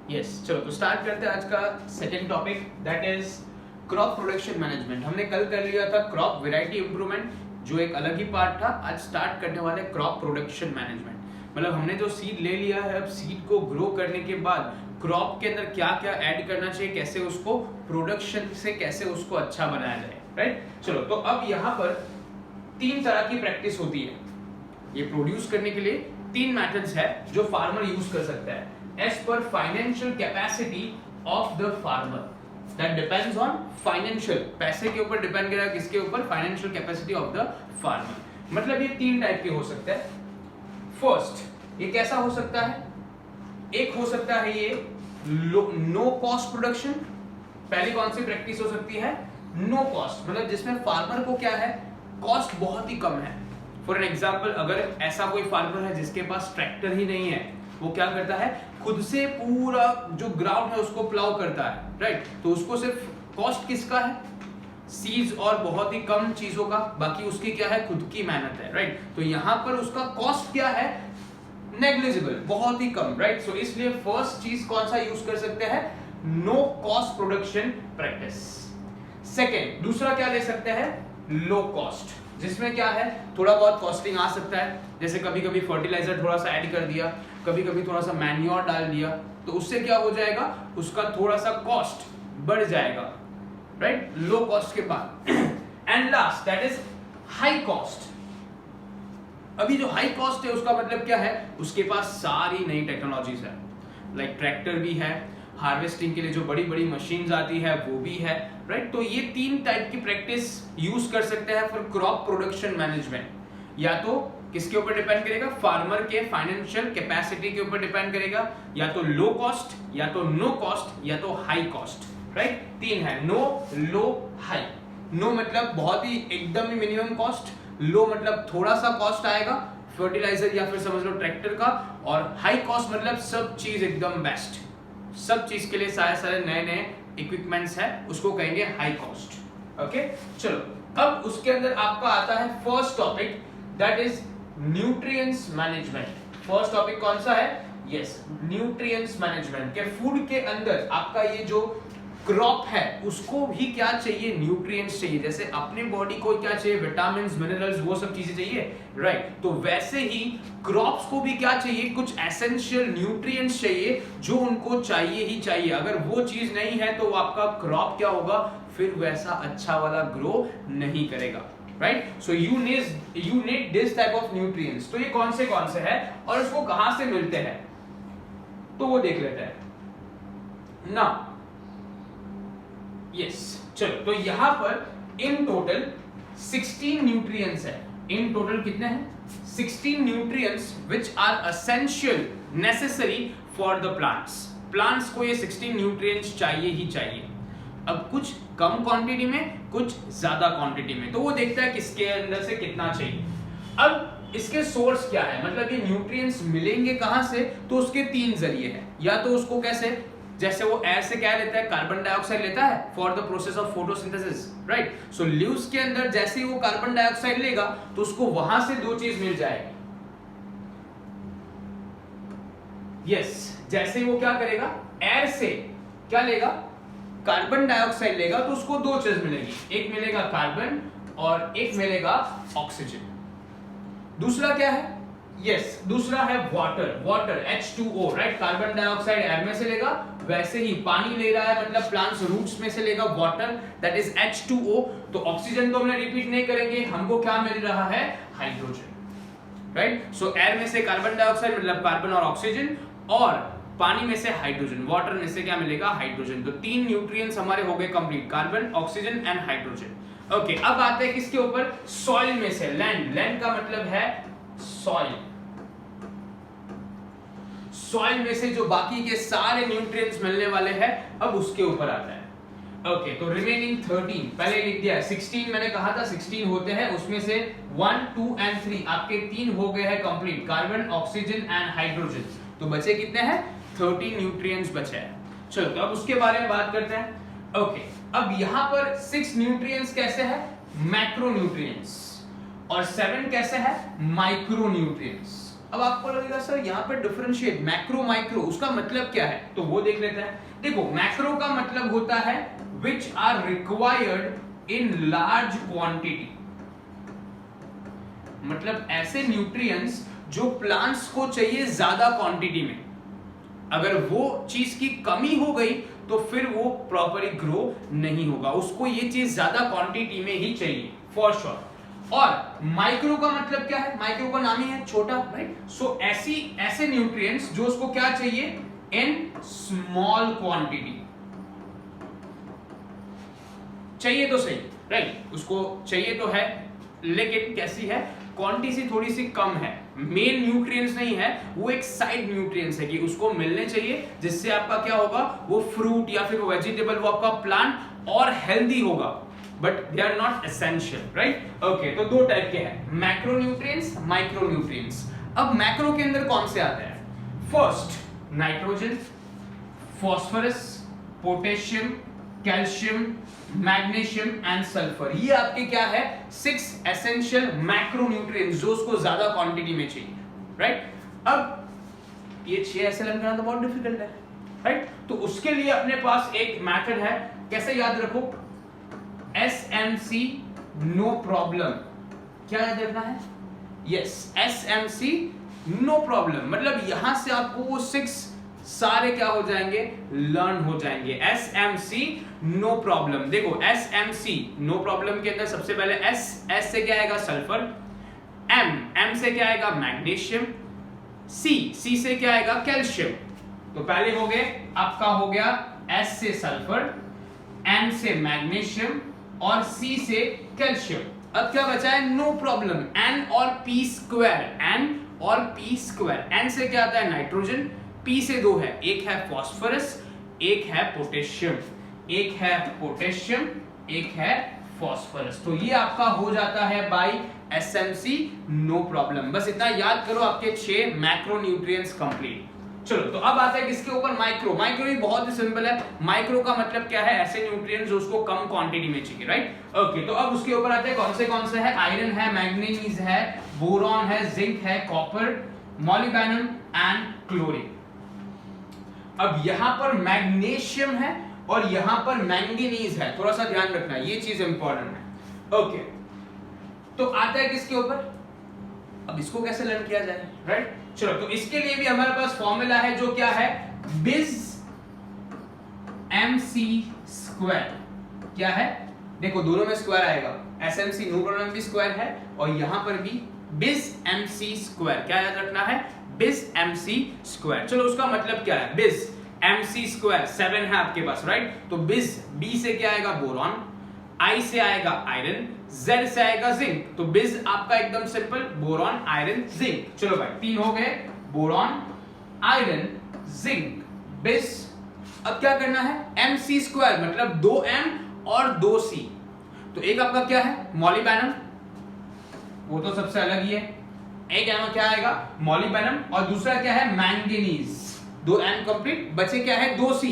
Yes चलो तो start करते हैं आज का second topic that is crop production management. हमने कल कर लिया था क्रॉप वैरायटी इंप्रूवमेंट जो एक अलग ही पार्ट था। आज स्टार्ट करने वाले क्रॉप प्रोडक्शन मैनेजमेंट, मतलब हमने जो सीड ले लिया है, अब सीड को ग्रो करने के बाद क्रॉप के अंदर क्या क्या ऐड करना चाहिए, कैसे उसको प्रोडक्शन से कैसे उसको अच्छा बनाया जाए, राइट। चलो तो अब यहाँ पर तीन तरह की प्रैक्टिस होती है। ये प्रोड्यूस करने के लिए तीन मेथड्स है जो फार्मर यूज कर सकता है as per financial capacity of the farmer. That depends on financial, पैसे के ऊपर डिपेंड करेगा, किसके ऊपर, financial capacity of the farmer. मतलब ये तीन टाइप के हो सकते हैं। फर्स्ट, ये कैसा हो सकता है, एक हो सकता है ये नो कॉस्ट प्रोडक्शन। पहली कौन सी प्रैक्टिस हो सकती है, नो कॉस्ट, मतलब जिसमें फार्मर को क्या है, कॉस्ट बहुत ही कम है। फॉर एन एग्जाम्पल, अगर ऐसा कोई फार्मर है जिसके पास ट्रैक्टर ही नहीं है, वो क्या करता है, खुद से पूरा जो ग्राउंड है उसको प्लाउ करता है, राइट। तो उसको सिर्फ कॉस्ट किसका है, सीड्स और बहुत ही कम चीजों का, बाकी उसकी क्या है, खुद की मेहनत है, राइट। तो यहाँ पर उसका कॉस्ट क्या है, नेग्लिजिबल, बहुत ही कम, राइट। सो इसलिए फर्स्ट चीज कौन सा यूज कर सकते हैं, no cost production practice. Second, दूसरा क्या ले सकते हैं, लो कॉस्ट, जिसमें क्या है, थोड़ा बहुत कॉस्टिंग आ सकता है, जैसे कभी कभी फर्टिलाइजर थोड़ा सा ऐड कर दिया, कभी कभी थोड़ा सा मैन्योर डाल दिया, तो उससे क्या हो जाएगा, उसका थोड़ा सा कॉस्ट बढ़ जाएगा, राइट, लो कॉस्ट के बाद। And last that is high cost. अभी जो हाई कॉस्ट है उसका मतलब क्या है, उसके पास सारी नई टेक्नोलॉजीज है, लाइक ट्रैक्टर भी है, हार्वेस्टिंग के लिए जो बड़ी बड़ी मशीन्स आती है वो भी है, राइट। तो ये तीन टाइप की प्रैक्टिस यूज कर सकते हैं फॉर क्रॉप प्रोडक्शन मैनेजमेंट। या तो किसके ऊपर डिपेंड करेगा, फार्मर के फाइनेंशियल कैपेसिटी के ऊपर डिपेंड करेगा, या तो लो कॉस्ट, या तो नो कॉस्ट, या तो हाई कॉस्ट, राइट। तीन है, नो, लो, हाई। नो मतलब बहुत ही एकदम ही मिनिमम कॉस्ट, लो मतलब थोड़ा सा कॉस्ट आएगा फर्टिलाइजर या फिर समझ लो ट्रैक्टर का, और हाई कॉस्ट मतलब सब चीज एकदम बेस्ट, सब चीज के लिए सारे सारे नए नए इक्विपमेंट्स है, उसको कहेंगे हाई कॉस्ट। ओके चलो अब उसके अंदर आपका आता है first topic that is nutrients management. First topic कौन सा है, यस, न्यूट्रिएंट्स मैनेजमेंट। के फूड के अंदर आपका ये जो क्रॉप है उसको भी क्या चाहिए, न्यूट्रिएंट्स चाहिए। जैसे अपने बॉडी को क्या चाहिए, विटामिन्स, मिनरल्स, वो सब चीजें चाहिए, राइट। तो वैसे ही क्रॉप्स को भी क्या चाहिए, कुछ एसेंशियल न्यूट्रिएंट्स चाहिए जो उनको चाहिए ही चाहिए। अगर वो चीज नहीं है तो आपका क्रॉप क्या होगा, फिर वैसा अच्छा वाला ग्रो नहीं करेगा, right. So you need this type of nutrients. तो ये कौन से है और उसको कहां से मिलते हैं, तो वो देख लेते हैं ना। यस चलो तो यहां पर इन टोटल 16 न्यूट्रिएंट्स है। इन टोटल कितने हैं, 16 nutrients which are essential necessary for the plants. Plants को ये 16 न्यूट्रिएंट्स चाहिए ही चाहिए। अब कुछ कम क्वांटिटी में, कुछ ज्यादा क्वांटिटी में, तो वो देखता है किसके अंदर से कितना चाहिए। अब इसके सोर्स क्या है, मतलब ये न्यूट्रिएंट्स मिलेंगे कहां से, तो उसके तीन जरिए हैं। या तो उसको कैसे, जैसे वो एयर से क्या लेता है, कार्बन डाइऑक्साइड लेता है for the process of photosynthesis, right. So leaves के अंदर जैसे ही वो कार्बन डाइऑक्साइड लेगा तो उसको वहां से दो चीज मिल जाएगी। यस जैसे ही वो क्या करेगा, एयर से क्या लेगा, कार्बन डाइऑक्साइड लेगा, तो उसको दो चीज मिलेगी, एक मिलेगा कार्बन और एक मिलेगा ऑक्सीजन। दूसरा क्या है, यस दूसरा है water H2O, right. Carbon dioxide air में से लेगा, वैसे ही पानी ले रहा है, मतलब प्लांट्स रूट्स में से लेगा वाटर, दैट इज H2O। तो ऑक्सीजन तो हमने रिपीट नहीं करेंगे, हमको क्या मिल रहा है, हाइड्रोजन, राइट। सो एयर में से कार्बन डाइऑक्साइड मतलब कार्बन और ऑक्सीजन, और पानी में से हाइड्रोजन, वाटर में से क्या मिलेगा, हाइड्रोजन। तो तीन न्यूट्रिएंट्स हमारे हो गए complete, carbon, oxygen and hydrogen. Okay अब आते हैं किसके ऊपर, सॉइल में से, लैंड का मतलब है सॉइल। सॉइल में से जो बाकी के सारे न्यूट्रिएंट्स मिलने वाले हैं, अब उसके ऊपर आता है। ओके तो रिमेनिंग 13 पहले लिख दिया है, 16 मैंने कहा था 16 होते हैं, उसमें से 1, 2 एंड 3 आपके तीन हो गए हैं complete, carbon, oxygen and hydrogen. तो बचे कितने हैं, 30 न्यूट्रिएंट्स बचे हैं। चलो तो अब उसके बारे में बात करते हैं। ओके अब यहां पर 6 न्यूट्रिएंट्स कैसे है, मैक्रो न्यूट्रिएंट्स, और 7 कैसे है, माइक्रो न्यूट्रिएंट्स। अब आपको लगेगा सर यहाँ पे डिफरेंशिएट मैक्रो माइक्रो उसका मतलब क्या है, तो वो देख लेते हैं। देखो मैक्रो का मतलब होता है which are required in large quantity, मतलब ऐसे न्यूट्रिएंट्स जो प्लांट्स को चाहिए ज्यादा क्वांटिटी में, अगर वो चीज की कमी हो गई तो फिर वो प्रॉपरली ग्रो नहीं होगा, उसको ये चीज ज्यादा क्वांटिटी में ही चाहिए फॉर श्योर। और माइक्रो का मतलब क्या है, माइक्रो का नाम ही है छोटा, राइट। सो ऐसे न्यूट्रिएंट्स जो उसको क्या चाहिए, इन स्मॉल क्वांटिटी चाहिए, तो सही, राइट, उसको चाहिए तो है, लेकिन कैसी है, क्वांटिटी थोड़ी सी कम है, मेन न्यूट्रिएंट्स नहीं है, वो एक साइड न्यूट्रिएंट्स है कि उसको मिलने चाहिए, जिससे आपका क्या होगा, वो फ्रूट या फिर वेजिटेबल, वो आपका प्लांट और हेल्दी होगा, but they are not essential, right. Okay, तो दो टाइप के हैं, मैक्रो न्यूट्रिएंट्स, माइक्रो न्यूट्रिएंट्स। अब मैक्रो के अंदर कौन से आते हैं, first nitrogen, phosphorus, potassium, calcium, magnesium and sulphur, ये आपके क्या है, 6 एसेंशियल मैक्रो न्यूट्रिएंट्स जो उसको ज्यादा क्वांटिटी में चाहिए, राइट। अब ये 6 ऐसे लर्न करना तो बहुत डिफिकल्ट है, राइट। तो उसके लिए अपने पास एक मेथड है, कैसे याद रखो, SMC नो प्रॉब्लम, क्या याद रखना है, यस, SMC नो प्रॉब्लम, मतलब यहां से आपको वो 6 सारे क्या हो जाएंगे, लर्न हो जाएंगे। SMC नो प्रॉब्लम, देखो SMC नो प्रॉब्लम के अंदर सबसे पहले S से क्या आएगा, सल्फर, M से क्या आएगा, मैग्नीशियम, C से क्या आएगा, कैल्शियम। तो पहले हो गए, आपका हो गया S से सल्फर, M से मैग्नीशियम और C से कैल्शियम। अब क्या बचा है, नो प्रॉब्लम, N और P स्क्वायर, N और P स्क्वायर। N से क्या आता है, नाइट्रोजन, P से 2 है, एक है फॉस्फोरस, एक है पोटेशियम, एक है पोटेशियम, एक है फॉस्फोरस। तो ये आपका हो जाता है बाय SMC नो प्रॉब्लम। बस इतना याद करो, आपके 6 मैक्रो न्यूट्रिएंट्स कंप्लीट। चलो, तो अब आता है किसके ऊपर, माइक्रो। माइक्रो भी बहुत ही सिंपल है, माइक्रो का मतलब क्या है, ऐसे न्यूट्रिएंट्स जो उसको कम क्वांटिटी में चाहिए, राइट। ओके, तो अब उसके ऊपर आते हैं कौन से है, आयरन है, मैग्नीज है, बोरॉन है, जिंक है, कॉपर, मॉलिब्डेनम एंड क्लोरीन। अब यहां पर मैग्नीशियम है और यहां पर मैंगनीज है, थोड़ा सा ध्यान रखना, ये चीज इंपॉर्टेंट है। ओके, तो आता है किसके ऊपर, अब इसको कैसे लर्न किया जाए, राइट। चलो, तो इसके लिए भी हमारे पास फॉर्मूला है जो क्या है, बिज MC स्क्वायर। क्या है, देखो दोनों में स्क्वायर आएगा, SMC नो प्रॉब्लम भी स्क्वायर है और यहां पर भी बिज MC स्क्वायर। क्या याद रखना है, बिज MC स्क्वायर। चलो, उसका मतलब क्या है, बिज MC स्क्वायर 7 है आपके पास, राइट। तो बिज B से क्या आएगा, बोरॉन, I से आएगा आयरन, Z से आएगा जिंक। तो बिज आपका एकदम सिंपल, बोरॉन, आयरन, जिंक। चलो भाई, 3 हो गए, बोरॉन, आयरन, जिंक, बिज। अब क्या करना है, MC स्क्वायर मतलब 2M और 2C। तो एक आपका क्या है, मॉलिब्डेनम, वो तो सबसे अलग ही है, एक यहाँ क्या आएगा, मॉलिब्डेनम, और दूसरा क्या है, मैंगनीज। 2M कंप्लीट, बचे क्या है, 2C,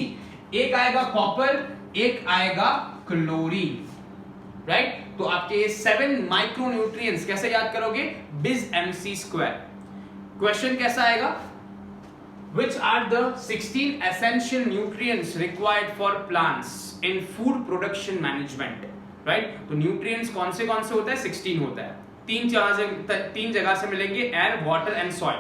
एक आएगा कॉपर, एक आएगा क्लोरीन, राइट। तो आपके ये 7 माइक्रो न्यूट्रिएंट्स कैसे याद करोगे, बिज MC स्क्वायर। क्वेश्चन कैसा आएगा, which are the 16 essential nutrients required for plants in food production management, right। तो न्यूट्रिएंट्स कौन से होता है, 16 होता है। तीन जगह से मिलेंगे, air, water and soil.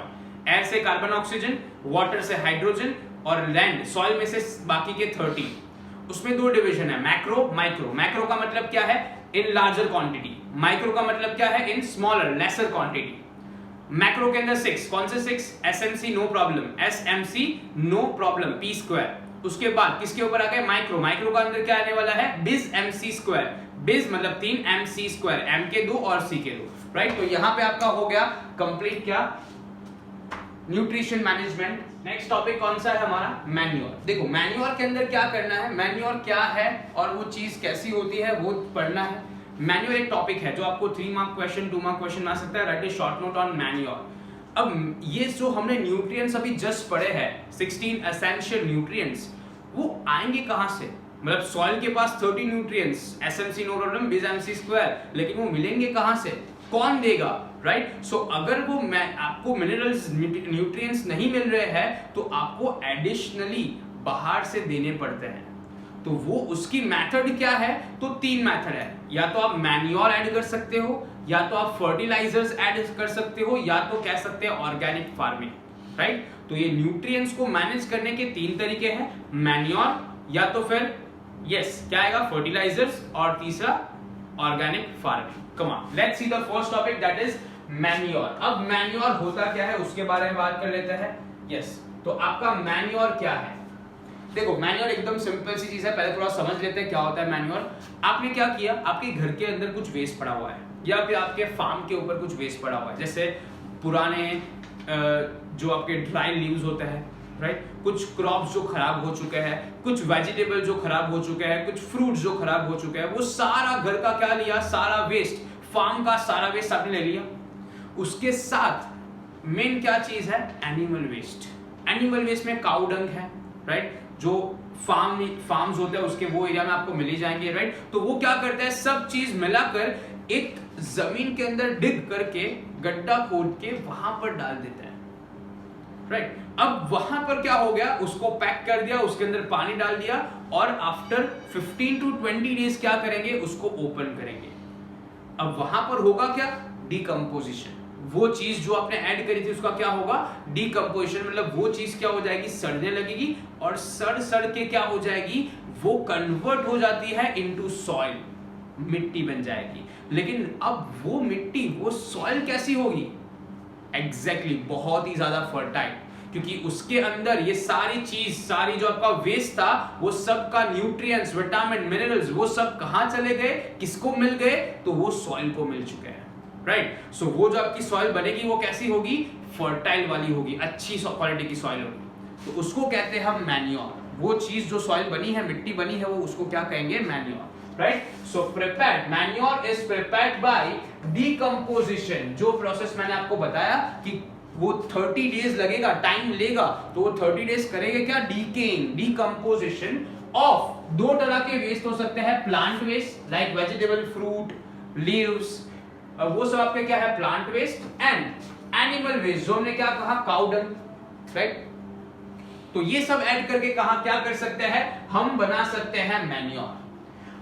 Air से कार्बन ऑक्सीजन, वाटर से हाइड्रोजन और लैंड सॉइल में से बाकी के 13। उसमें 2 डिवीजन है, मैक्रो, माइक्रो। मैक्रो का मतलब क्या है, इन लार्जर क्वांटिटी, माइक्रो का मतलब क्या है, in smaller lesser quantity. Macro के अंदर 6, कौन से 6, SMC no problem, SMC no problem, P square. उसके बाद किसके ऊपर आ गए, माइक्रो। माइक्रो का अंदर क्या आने वाला है, बिज MC स्क्वायर। बिज मतलब 3, MC स्क्वायर, M के 2 और C के 2, राइट। तो यहां पे आपका हो गया कंप्लीट क्या, न्यूट्रिशन मैनेजमेंट। नेक्स्ट टॉपिक कौन सा है हमारा, मैन्योर। देखो मैन्योर के अंदर क्या करना है, मैन्योर क्या है और वो चीज कैसी होती है वो पढ़ना है। मैन्योर एक टॉपिक है जो आपको 3 मार्क क्वेश्चन, 2 मार्क क्वेश्चन आ सकता है, right A short note on manure. अब ये जो हमने न्यूट्रिएंट्स अभी जस्ट पढ़े हैं, 16 एसेंशियल न्यूट्रिएंट्स, वो आएंगे कहां से, मतलब सॉइल के पास 30 न्यूट्रिएंट्स, SMC नो प्रॉब्लम, बिज MC स्क्वायर, लेकिन वो मिलेंगे कहां से, कौन देगा, राइट। सो अगर वो आपको मिनरल्स न्यूट्रिएंट्स नहीं मिल रहे हैं तो आपको एडिशनली बाहर से देने पड़ते हैं। तो वो उसकी मेथड क्या है? तो 3 मेथड है, या तो आप मैन्योर ऐड कर सकते हो, या तो आप फर्टिलाइजर्स ऐड कर सकते हो, या तो कह सकते हैं ऑर्गेनिक फार्मिंग, राइट। तो ये न्यूट्रिएंट्स को मैनेज करने के 3 तरीके हैं, मैन्योर, या तो फिर क्या आएगा, फर्टिलाइजर्स, और तीसरा organic farming. Come on, let's see the first topic, that is manure. अब मैन्योर होता क्या है उसके बारे में बात कर लेते हैं। तो आपका मैन्योर क्या है? देखो, मैन्योर एकदम सिंपल सी चीज है, पहले थोड़ा समझ लेते हैं क्या होता है मैन्योर। आपने क्या किया, आपके घर के अंदर कुछ वेस्ट पड़ा हुआ है, या फिर आपके फार्म के ऊपर कुछ वेस्ट पड़ा हुआ है, जैसे पुराने जो आपके ड्राई लीव्स होते हैं, राइट, कुछ क्रॉप्स जो खराब हो चुके हैं, कुछ वेजिटेबल जो खराब हो चुके हैं, कुछ फ्रूट्स जो खराब हो चुके हैं, वो सारा घर का क्या लिया, सारा वेस्ट, फार्म का सारा वेस्ट आपने ले लिया। उसके साथ मेन क्या चीज है, एनिमल वेस्ट। एनिमल वेस्ट में काउ डंग है, राइट, जो फार्म्स होते हैं उसके वो एरिया में आपको मिल ही जाएंगे, राइट। तो वो क्या करते हैं, सब चीज मिलाकर एक जमीन के अंदर डिग करके गड्ढा खोद के वहां पर डाल देते हैं, राइट। अब वहां पर क्या हो गया, उसको पैक कर दिया, उसके अंदर पानी डाल दिया, और आफ्टर 15 to 20 डेज क्या करेंगे, उसको ओपन करेंगे। अब वहां पर होगा क्या, डिकम्पोजिशन। वो चीज जो आपने ऐड करी थी उसका क्या होगा, डिकम्पोजिशन, मतलब वो चीज क्या हो जाएगी, सड़ने लगेगी, और सड़ के क्या हो जाएगी, वो कन्वर्ट हो जाती है इनटू सॉइल, मिट्टी बन जाएगी। लेकिन अब वो मिट्टी, वो सॉइल कैसी होगी, एग्जैक्टली बहुत ही ज्यादा फर्टाइल, क्योंकि उसके अंदर ये सारी चीज, सारी जो आपका वेस्ट था, वो सब का न्यूट्रिएंट्स, विटामिन, मिनरल्स, वो सब कहां चले गए, किसको मिल गए, तो वो सॉइल को मिल चुके हैं, राइट। सो वो जो आपकी सॉइल बनेगी वो कैसी होगी, फर्टाइल वाली होगी, अच्छी क्वालिटी की सॉइल होगी। तो उसको कहते हैं हम मैन्योर। वो चीज जो सॉइल बनी है, मिट्टी बनी है, वो उसको क्या कहेंगे, manure, right. So prepared, manure is prepared by decomposition. जो प्रोसेस मैंने आपको बताया कि वो 30 डेज लगेगा, टाइम लेगा, तो वो 30 डेज करेंगे क्या, डीकेइंग, डिकम्पोजिशन ऑफ 2 तरह के वेस्ट हो सकते हैं, plant waste like vegetable, fruit, leaves, वो सब आपके क्या है, plant waste, and animal waste, जो हमने क्या कहा, काउ डंग, राइट। तो ये सब ऐड करके कहा क्या कर सकते हैं, हम बना सकते हैं मैन्योर।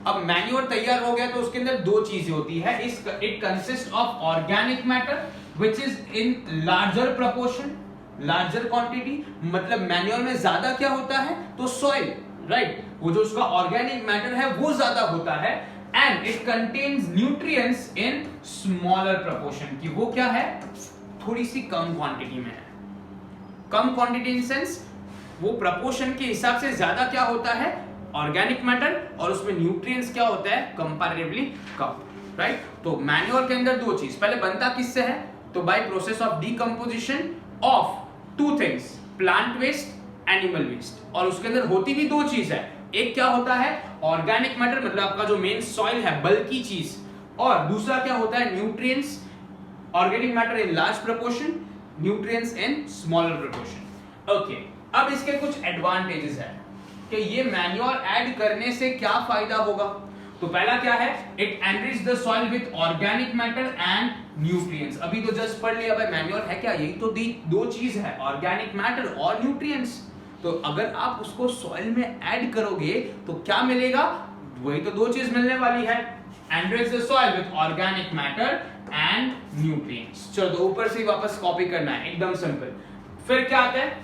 अब मैन्योर तैयार हो गया तो उसके अंदर 2 चीजें होती है, it consist of organic matter which is in larger proportion, larger quantity, मतलब मैन्योर में ज्यादा क्या होता है, तो सॉइल, राइट, वो जो उसका ऑर्गेनिक मैटर है वो ज्यादा होता है, and it contains nutrients in smaller proportion, कि वो क्या है, थोड़ी सी कम क्वांटिटी में है। कम क्वांटिटी इन सेंस वो प्रोपोर्शन के हिसाब से ज्यादा क्या होता है, ऑर्गेनिक मैटर, और उसमें न्यूट्रिएंट्स क्या होता है, कंपैरेटिवली कम, राइट। तो मैन्योर के अंदर 2 चीज, पहले बनता किससे है, तो by process of decomposition of 2 things, plant waste, animal waste, और उसके अंदर होती भी 2 चीज है, एक क्या होता है, ऑर्गेनिक मैटर, मतलब आपका जो मेन सॉइल है, बल्की चीज, और दूसरा क्या होता है, nutrients, organic matter in large proportion, nutrients in smaller proportion. Okay, अब इसके कुछ एडवांटेजेस है कि ये मैन्योर ऐड करने से क्या फायदा होगा। तो पहला क्या है, it enrich the soil with organic matter and nutrients. अभी तो जस्ट पढ़ लिया भाई मैन्योर है क्या, यही तो 2 चीज है, ऑर्गेनिक मैटर और न्यूट्रिएंट्स। तो अगर आप उसको सॉइल में ऐड करोगे तो क्या मिलेगा, वही तो 2 चीज मिलने वाली है, enrich the soil with organic matter and nutrients. चलो तो ऊपर से वापस कॉपी करना है, एकदम सिंपल। फिर क्या आता है,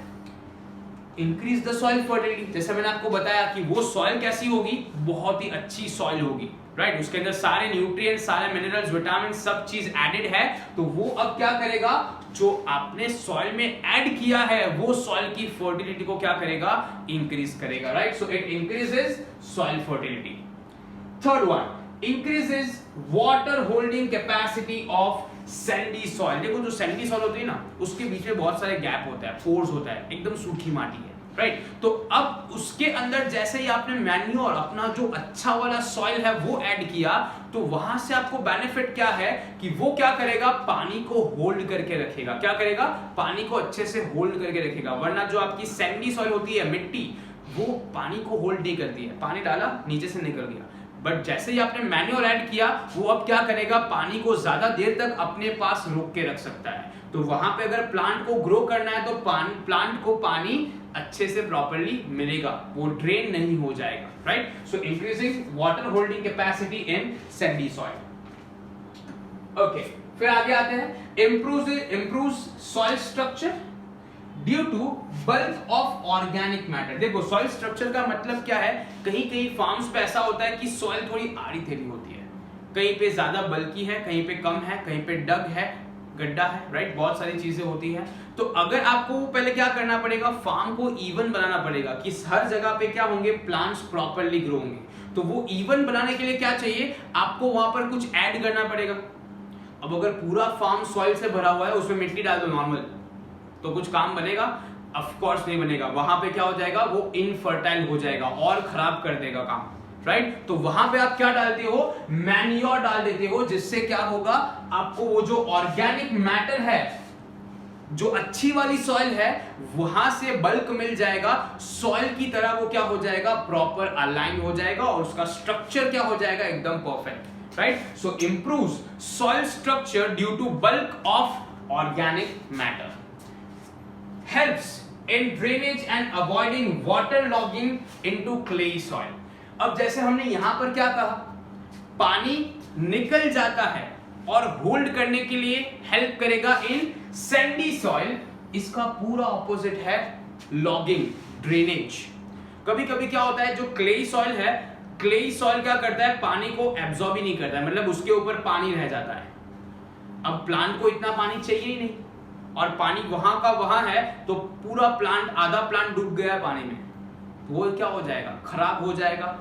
इंक्रीज द सॉइल फर्टिलिटी। जैसे मैंने आपको बताया कि वो सॉइल कैसी होगी, बहुत ही अच्छी सॉइल होगी, राइट, उसके अंदर सारे न्यूट्रिएंट्स, सारे मिनरल्स, विटामिन, सब चीज एडेड है। तो वो अब क्या करेगा, जो आपने सॉइल में ऐड किया है वो सॉइल की फर्टिलिटी को क्या करेगा, इंक्रीज करेगा, right. So it increases soil fertility. Third one, increases water holding capacity of Sandy soil. देखो जो सैंडी सॉइल होती है ना, उसके बीच में बहुत सारे गैप होता है, पोर्स होता है, एकदम सूखी माटी है, राइट। तो अब उसके अंदर जैसे ही आपने मैन्योर, अपना जो अच्छा वाला सॉइल है वो ऐड किया, तो वहां से आपको बेनिफिट क्या है कि वो क्या करेगा, पानी को होल्ड करके रखेगा। क्या करेगा, पानी को अच्छे से होल्ड करके रखेगा। वरना जो आपकी सैंडी सॉइल होती है, मिट्टी, वो पानी को होल्ड नहीं करती है, पानी डाला नीचे से निकल गया। बट जैसे ही आपने मैन्योर ऐड किया वो अब क्या करेगा, पानी को ज्यादा देर तक अपने पास रोक के रख सकता है। तो वहां पे अगर प्लांट को ग्रो करना है तो प्लांट को पानी अच्छे से प्रॉपर्ली मिलेगा, वो ड्रेन नहीं हो जाएगा, right. So increasing water holding capacity in sandy soil. Okay, फिर आगे आते हैं, improve soil structure due to bulk of organic matter. देखो सॉइल स्ट्रक्चर का मतलब क्या है, कहीं कहीं फार्म्स पे ऐसा होता है कि सॉइल थोड़ी आड़ी टेढ़ी होती है, कहीं पे ज्यादा बल्की है, कहीं पे कम है, कहीं पे डग है, गड्ढा है, राइट, बहुत सारी चीजें होती है। तो अगर आपको पहले क्या करना पड़ेगा, फार्म को इवन बनाना पड़ेगा कि हर जगह पे क्या होंगे, प्लांट्स प्रॉपर्ली ग्रो होंगे। तो वो इवन बनाने के लिए क्या चाहिए, आपको वहां पर कुछ ऐड करना पड़ेगा। अब अगर पूरा फार्म सॉइल से भरा हुआ है, उसमें मिट्टी डाल दो नॉर्मल, तो कुछ काम बनेगा? ऑफ कोर्स नहीं बनेगा। वहां पे क्या हो जाएगा, वो इनफर्टाइल हो जाएगा और खराब कर देगा काम, राइट। तो वहां पे आप क्या डालते हो, मैन्योर डाल देते हो, जिससे क्या होगा, आपको वो जो ऑर्गेनिक मैटर है, जो अच्छी वाली सॉइल है, वहां से बल्क मिल जाएगा, सॉइल की तरह वो क्या हो जाएगा, प्रॉपर अलाइन हो जाएगा और उसका स्ट्रक्चर क्या हो जाएगा, एकदम perfect, right. So improves soil structure due to bulk of organic matter, helps in drainage and avoiding water logging into clay soil। अब जैसे हमने यहां पर क्या कहा, पानी निकल जाता है और होल्ड करने के लिए हेल्प करेगा इन सैंडी सॉइल, इसका पूरा ऑपोजिट है लॉगिंग, ड्रेनेज। कभी कभी क्या होता है, जो क्लेई सॉइल है, क्लेई सॉइल क्या करता है, पानी को एब्जॉर्ब ही नहीं करता है, मतलब उसके ऊपर पानी रह जाता है। अब प्लांट को इतना पानी चाहिए ही नहीं, और पानी वहां का वहां है, तो पूरा प्लांट, आधा प्लांट डूब गया पानी में, वो क्या हो जाएगा, खराब हो जाएगा,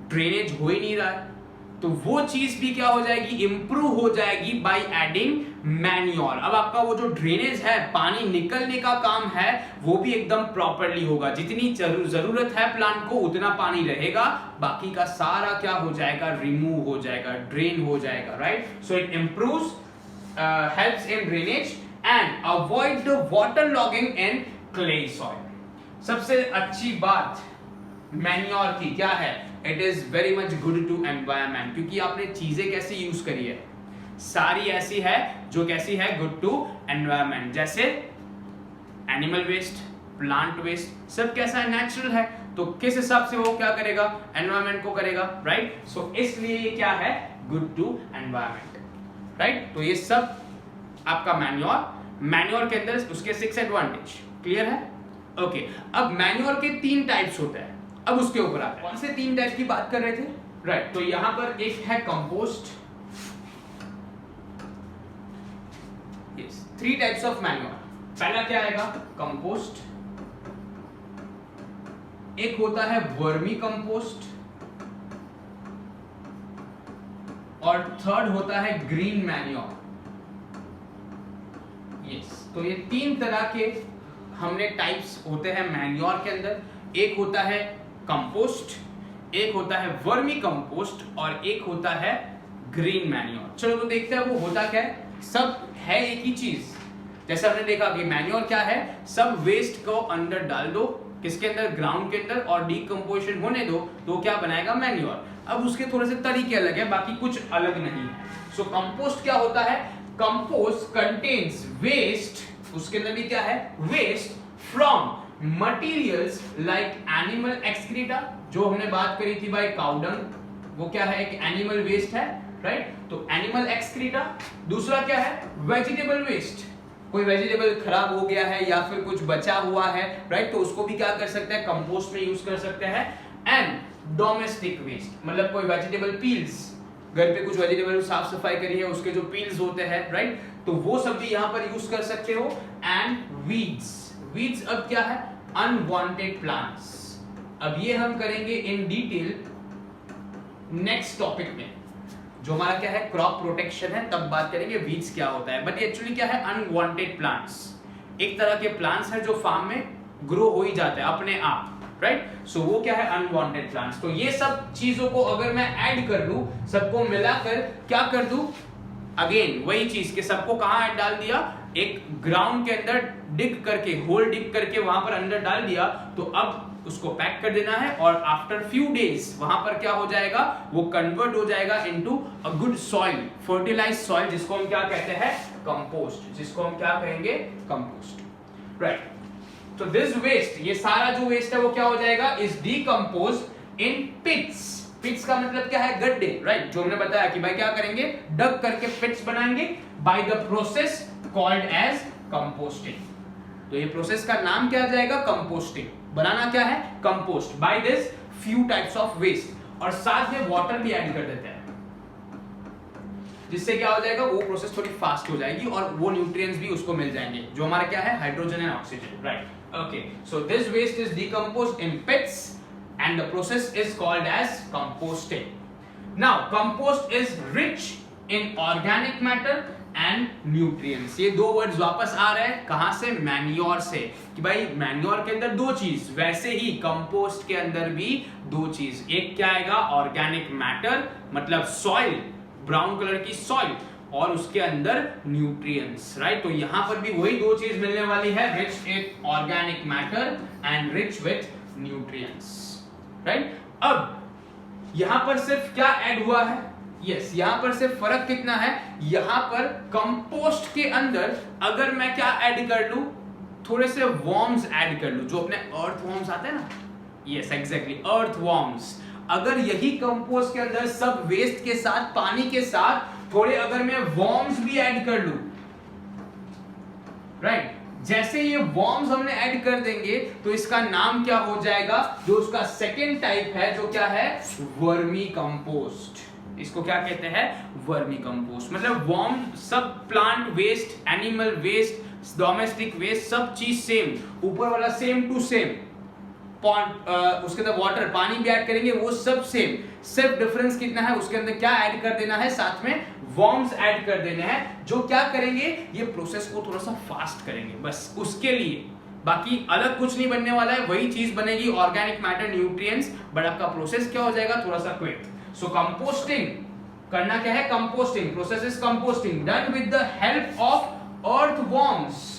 ड्रेनेज हो ही नहीं रहा है। तो वो चीज भी क्या हो जाएगी, इंप्रूव हो जाएगी बाय एडिंग मैन्योर। अब आपका वो जो ड्रेनेज है, पानी निकलने का काम है, वो भी एकदम प्रॉपर्ली होगा। जितनी जरूरत है प्लांट को उतना पानी रहेगा, बाकी का सारा क्या हो जाएगा, रिमूव हो जाएगा, ड्रेन हो जाएगा, right. So it improves, helps in drainage and avoid the water logging in clay soil। सबसे अच्छी बात मैन्योर की क्या है, it is very much good to environment, क्योंकि आपने चीजें कैसे यूज करी है, सारी ऐसी है जो कैसी है, गुड टू एनवायरमेंट। जैसे एनिमल वेस्ट, प्लांट वेस्ट, सब कैसा है, नेचुरल है, तो किस हिसाब से वो क्या करेगा, एनवायरमेंट को करेगा, राइट। सो इसलिए ये क्या है, गुड टू एनवायरमेंट, राइट। तो ये सब आपका मैन्योर के अंदर उसके 6 एडवांटेज क्लियर है। ओके, अब मैन्योर के 3 टाइप्स होते हैं, अब उसके ऊपर आते हैं। कौन से 3 टाइप की बात कर रहे थे, राइट। तो यहां पर एक है compost, yes, 3 types of manure. पहला क्या आएगा, कंपोस्ट, एक होता है वर्मी कंपोस्ट, और थर्ड होता है ग्रीन मैन्योर। यस, तो ये 3 तरह के हमने टाइप्स होते हैं मैन्योर के अंदर। एक होता है कंपोस्ट, एक होता है वर्मी कंपोस्ट, और एक होता है ग्रीन मैन्योर। चलो तो देखते हैं वो होता क्या है। सब है एक ही चीज, जैसे हमने देखा कि मैन्योर क्या है, सब वेस्ट को अंदर डाल दो, किसके अंदर, ग्राउंड के अंदर, और डीकंपोजिशन होने दो, तो क्या बनाएगा, मैन्योर। अब उसके थोड़े से तरीके अलग है, बाकी कुछ अलग नहीं है। सो कंपोस्ट क्या होता है, कंपोस्ट कंटेन्स वेस्ट, उसके अंदर भी क्या है, waste from materials like animal excreta, जो हमने बात करी थी भाई, काउडंग, वो क्या है, एक एनिमल वेस्ट है, राइट। तो एनिमल एक्सक्रीटा। दूसरा क्या है, वेजिटेबल वेस्ट, कोई वेजिटेबल खराब हो गया है या फिर कुछ बचा हुआ है, राइट, तो उसको भी क्या कर सकते हैं, कंपोस्ट में यूज कर सकते हैं। एंड डोमेस्टिक वेस्ट, मतलब कोई वेजिटेबल पील्स, घर पे कुछ वेजिटेबल साफ सफाई करी है, उसके जो पील्स होते हैं, राइट, तो वो सब भी यहां पर यूज कर सकते हो। एंड वीड्स, वीड्स अब क्या है, अनवांटेड प्लांट्स। अब ये हम करेंगे इन डिटेल नेक्स्ट टॉपिक में, जो हमारा क्या है, क्रॉप प्रोटेक्शन है, तब बात करेंगे वीड्स क्या होता है। बट एक्चुअली क्या है, अनवांटेड प्लांट्स, एक तरह के प्लांट्स हैं जो फार्म में ग्रो हो ही जाते हैं अपने आप, राइट। सो वो क्या है, अनवांटेड प्लांट्स। तो ये सब चीजों को अगर मैं ऐड कर दूं, सबको मिलाकर क्या कर दूं, अगेन वही चीज कि सबको कहां ऐड डाल दिया, एक ग्राउंड के अंदर डिग करके, होल डिग करके वहां पर अंदर डाल दिया, तो अब उसको पैक कर देना है और आफ्टर फ्यू डेज वहां पर क्या हो जाएगा, वो कन्वर्ट हो जाएगा into a good soil, fertilised soil, जिसको हम क्या कहते हैं, कंपोस्ट, जिसको हम क्या कहेंगे, कंपोस्ट, राइट। तो दिस वेस्ट, ये सारा जो वेस्ट है वो क्या हो जाएगा, इज डीकंपोज्ड इन पिट्स। पिट्स का मतलब क्या है, गड्ढे, राइट, जो हमने बताया कि भाई क्या करेंगे, डग करके पिट्स बनाएंगे by the process called as composting. तो ये प्रोसेस का नाम क्या जाएगा, कंपोस्टिंग। बनाना क्या है, compost, by this few types of waste, और साथ में वाटर भी ऐड कर देते हैं, जिससे क्या हो जाएगा, वो प्रोसेस थोड़ी फास्ट हो जाएगी और वो न्यूट्रिएंट्स भी उसको मिल जाएंगे, जो हमारा क्या है, hydrogen and oxygen, right. Okay, so this waste is decomposed in pits and the process is called as composting. Now compost is rich in organic matter and nutrients. ये दो वर्ड्स वापस आ रहे हैं, कहां से, मैन्योर से, कि भाई मैन्योर के अंदर दो चीज, वैसे ही कंपोस्ट के अंदर भी दो चीज, एक क्या आएगा, ऑर्गेनिक मैटर, मतलब सॉइल, ब्राउन कलर की सॉइल, और उसके अंदर न्यूट्रिएंट्स, राइट। तो यहां पर भी वही दो चीज मिलने वाली है, rich in organic matter and rich with nutrients, right. अब यहां पर सिर्फ क्या ऐड हुआ है, यस, यहां पर सिर्फ फर्क कितना है, यहां पर कंपोस्ट के अंदर अगर मैं क्या ऐड कर लूं, थोड़े से वॉर्म्स ऐड कर लूं, जो अपने अर्थ वॉर्म्स आते हैं ना, यस एग्जैक्टली, अर्थ वॉर्म्स। अगर यही कंपोस्ट के अंदर सब वेस्ट के साथ, पानी के साथ थोड़े अगर मैं वॉर्म्स भी ऐड कर लूं, राइट, जैसे ये वॉर्म्स हमने ऐड कर देंगे तो इसका नाम क्या हो जाएगा, जो उसका सेकेंड टाइप है, जो क्या है, वर्मी कंपोस्ट। इसको क्या कहते हैं, वर्मी कंपोस्ट। मतलब वॉर्म, सब plant waste, animal waste, domestic waste, सब चीज सेम, ऊपर वाला सेम टू सेम, उसके अंदर वाटर, पानी भी ऐड करेंगे, वो सब सेम, सिर्फ डिफरेंस कितना है, उसके अंदर क्या ऐड कर देना है, साथ में वॉर्म्स ऐड कर देने हैं, जो क्या करेंगे, ये प्रोसेस को थोड़ा सा फास्ट करेंगे, बस उसके लिए, बाकी अलग कुछ नहीं बनने वाला है, वही चीज बनेगी, ऑर्गेनिक मैटर, न्यूट्रिएंट्स, बट आपका प्रोसेस क्या हो जाएगा, थोड़ा सा क्विक। सो कंपोस्टिंग करना क्या है, composting, process is composting done with the help of earth worms,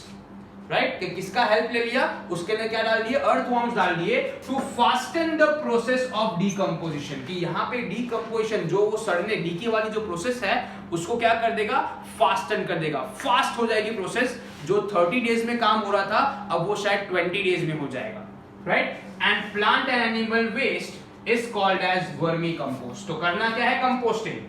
right, कि किसका हेल्प ले लिया, उसके अंदर क्या डाल दिए, अर्थ वॉर्म्स डाल दिए, to fasten the process of decomposition, कि यहां पे डीकंपोजिशन, जो वो सड़ने, डीके वाली जो प्रोसेस है, उसको क्या कर देगा, फास्टन कर देगा, फास्ट हो जाएगी प्रोसेस, जो 30 डेज में काम हो रहा था अब वो शायद 20 डेज में हो जाएगा, right. And plant and animal waste is called as vermi compost. तो करना क्या है, composting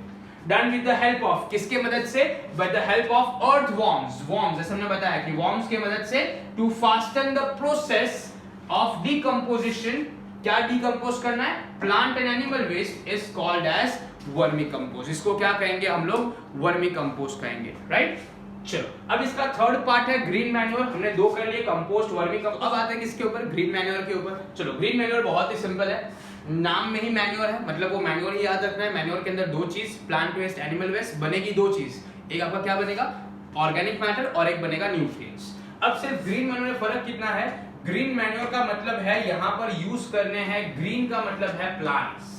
done with the help of, किसके मदद से, with the help of earth worms, worms जैसे हमने बताया कि वॉर्म्स के मदद से, to fasten the process of decomposition, क्या डीकंपोज करना है, plant and animal waste is called as vermi compost. इसको क्या कहेंगे हम लोग, वर्मी कंपोस्ट कहेंगे, राइट। चलो अब इसका थर्ड पार्ट है ग्रीन मैन्योर, हमने दो कर लिए, कंपोस्ट, वर्मी कंपोस्ट। अब आते हैं किसके ऊपर, ग्रीन मैन्योर के ऊपर। चलो ग्रीन मैन्योर बहुत ही सिंपल है, नाम में ही मैन्योर है, मतलब वो मैन्योर ही याद रखना है। मैन्योर के अंदर दो चीज, प्लांट वेस्ट, एनिमल वेस्ट, बनेगी दो चीज, एक आपका क्या बनेगा, ऑर्गेनिक मैटर, और एक बनेगा न्यूट्रिएंट्स। अब सिर्फ ग्रीन मैन्योर में फर्क कितना है, ग्रीन मैन्योर का मतलब है यहाँ पर यूज करने हैं, ग्रीन का मतलब है प्लांट्स।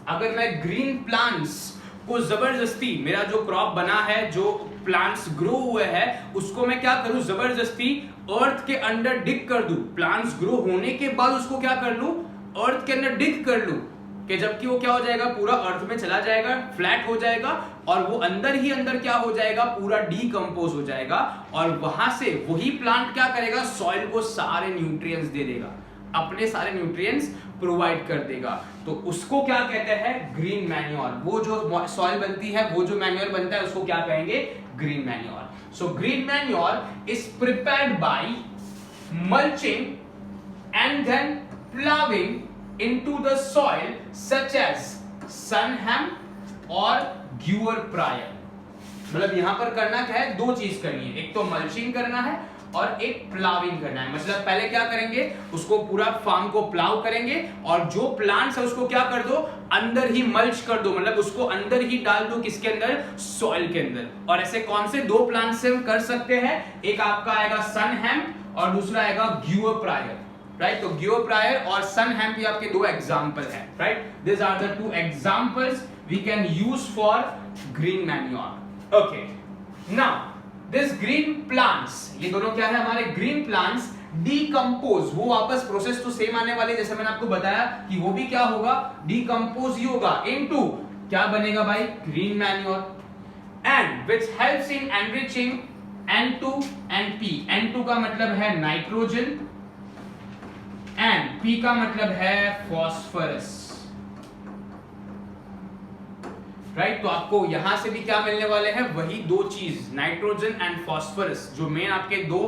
अगर मैं ग्रीन प्लांट्स को जबरदस्ती, मेरा जो क्रॉप बना है, जो प्लांट्स ग्रो हुए हैं, उसको मैं क्या करूं, जबरदस्ती अर्थ के अंदर डिग कर दूं, प्लांट्स ग्रो होने के बाद उसको क्या कर लूं, अर्थ के अंदर डिग कर लूं, कि जबकि वो क्या हो जाएगा, पूरा अर्थ में चला जाएगा, फ्लैट हो जाएगा, और वो अंदर ही अंदर क्या हो जाएगा, पूरा डीकंपोज हो जाएगा, और वहां से वही प्लांट क्या करेगा, सॉइल को सारे न्यूट्रिएंट्स दे देगा, अपने सारे न्यूट्रिएंट्स प्रोवाइड कर देगा। तो उसको क्या कहते हैं, ग्रीन मैन्योर। वो जो सॉइल बनती है, वो जो मैन्योर बनता है, उसको क्या कहेंगे, green manure. So green manure is prepared by mulching and then ploughing into the soil such as sun hemp और guar prior। मतलब यहां पर करना क्या है, दो चीज करनी है, एक तो मल्चिंग करना है और एक प्लाविंग करना है। मतलब पहले क्या करेंगे, उसको पूरा फार्म को प्लाव करेंगे, और जो प्लांट्स है उसको क्या कर दो, अंदर ही मल्च कर दो, मतलब उसको अंदर ही डाल दो, किसके अंदर, सॉइल के अंदर। और ऐसे कौन से दो प्लांट्स से हम कर सकते हैं, एक आपका आएगा सन हेम्प और दूसरा आएगा गुआर प्रायर, राइट। तो गुआर प्रायर और सन हेम्प ये आपके दो एग्जांपल हैं, right. This are the two examples we can use for green manure. Okay, now this green plants, ये दोनों क्या है हमारे ग्रीन प्लांट्स, डीकंपोज, वो वापस प्रोसेस तो सेम आने वाली, जैसे मैंने आपको बताया कि वो भी क्या होगा, डीकंपोज ही होगा इनटू क्या बनेगा भाई, green manure, and which helps in enriching N2 and P। N2 का मतलब है नाइट्रोजन एंड P का मतलब है फॉस्फोरस, राइट। तो आपको यहां से भी क्या मिलने वाले हैं, वही दो चीज, नाइट्रोजन एंड फॉस्फोरस, जो मेन आपके दो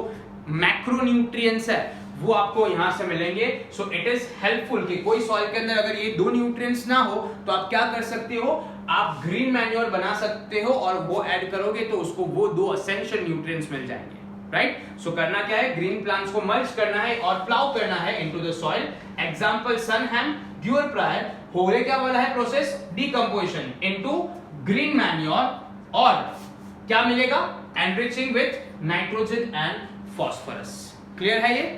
मैक्रोन्यूट्रिएंट्स है, वो आपको यहां से मिलेंगे। सो इट इज हेल्पफुल कि कोई सॉइल के अंदर अगर ये दो न्यूट्रिएंट्स ना हो तो आप क्या कर सकते हो, आप ग्रीन मैन्योर बना सकते हो और वो ऐड करोगे तो उसको वो दो एसेंशियल न्यूट्रिएंट्स मिल जाएंगे, राइट। सो करना क्या है, ग्रीन प्लांट्स को मर्ज करना है और प्लाउ करना है into the soil. Example sunhemp, guar prior, होने क्या वाला है process, decomposition into green manure, और क्या मिलेगा, enriching with nitrogen and phosphorus. Clear है ये?